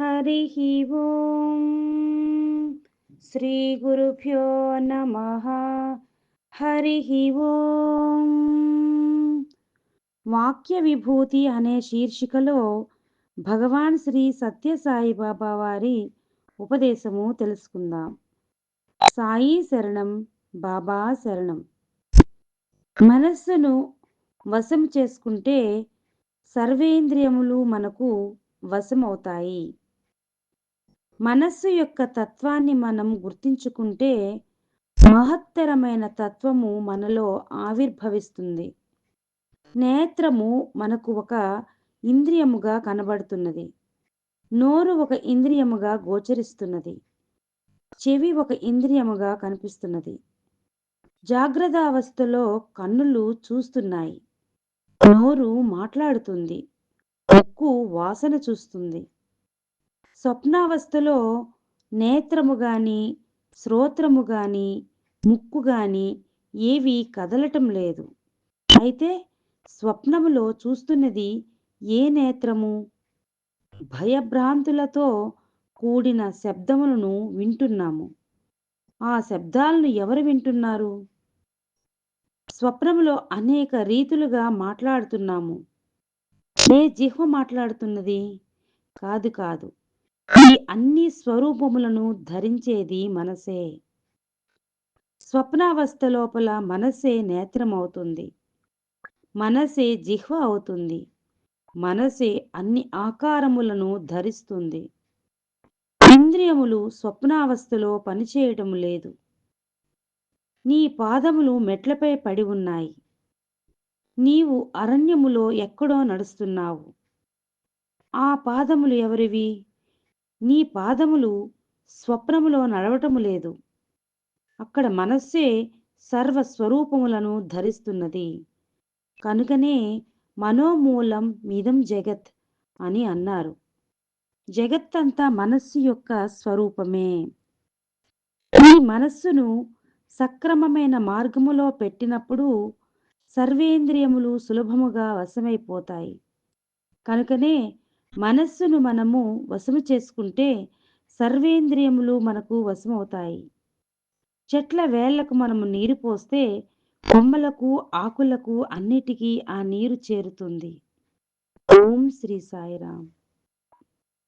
हरिः ఓం శ్రీ గురుభ్యో నమః. హరిః ఓం. వాక్య విభూతి అనే శీర్షికలో భగవాన్ శ్రీ సత్యసాయి బాబా వారి ఉపదేశము తెలుసుకుందాం. సాయి శరణం, బాబా శరణం. మనస్సును వశం చేసుకుంటే సర్వేంద్రియములు మనకు వశమవుతాయి. మనస్సు యొక్క తత్వాన్ని మనం గుర్తించుకుంటే మహత్తరమైన తత్వము మనలో ఆవిర్భవిస్తుంది. నేత్రము మనకు ఒక ఇంద్రియముగా కనబడుతున్నది. నోరు ఒక ఇంద్రియముగా గోచరిస్తున్నది. చెవి ఒక ఇంద్రియముగా కనిపిస్తున్నది. జాగ్రత్త అవస్థలో కన్నులు చూస్తున్నాయి. నోరు మాట్లాడుతుంది. ముక్కు వాసన చూస్తుంది. స్వప్నావస్థలో నేత్రము గాని, శ్రోత్రము గాని, ముక్కు గాని ఏవి కదలటం లేదు. అయితే స్వప్నములో చూస్తున్నది ఏ నేత్రము? భయభ్రాంతులతో కూడిన శబ్దములను వింటున్నాము. ఆ శబ్దాలను ఎవరు వింటున్నారు? స్వప్నములో అనేక రీతులుగా మాట్లాడుతున్నాము. ఏ జిహ్వ మాట్లాడుతున్నది? కాదు కాదు. ఈ అన్ని స్వరూపములను ధరించేది మనసే. స్వప్నావస్థ లోపల మనసే నేత్రమవుతుంది. మనసే జిహ్వ అవుతుంది. మనసే అన్ని ఆకారములను ధరిస్తుంది. ఇంద్రియములు స్వప్నావస్థలో పనిచేయటం లేదు. నీ పాదములు మెట్లపై పడి ఉన్నాయి. నీవు అరణ్యములో ఎక్కడో నడుస్తున్నావు. ఆ పాదములు ఎవరివి? నీ పాదములు స్వప్నములో నడవటము లేదు. అక్కడ మనస్సే సర్వస్వరూపములను ధరిస్తున్నది. కనుకనే మనోమూలం మిదం జగత్ అని అన్నారు. జగత్తంతా మనస్సు యొక్క స్వరూపమే. ఈ మనస్సును సక్రమమైన మార్గములో పెట్టినప్పుడు సర్వేంద్రియములు సులభముగా వశమైపోతాయి. కనుకనే మనస్సును మనము వశము చేసుకుంటే సర్వేంద్రియములు మనకు వశమవుతాయి. చెట్ల వేళ్లకు మనము నీరు పోస్తే కొమ్మలకు, ఆకులకు అన్నిటికీ ఆ నీరు చేరుతుంది. ఓం శ్రీ సాయిరాం.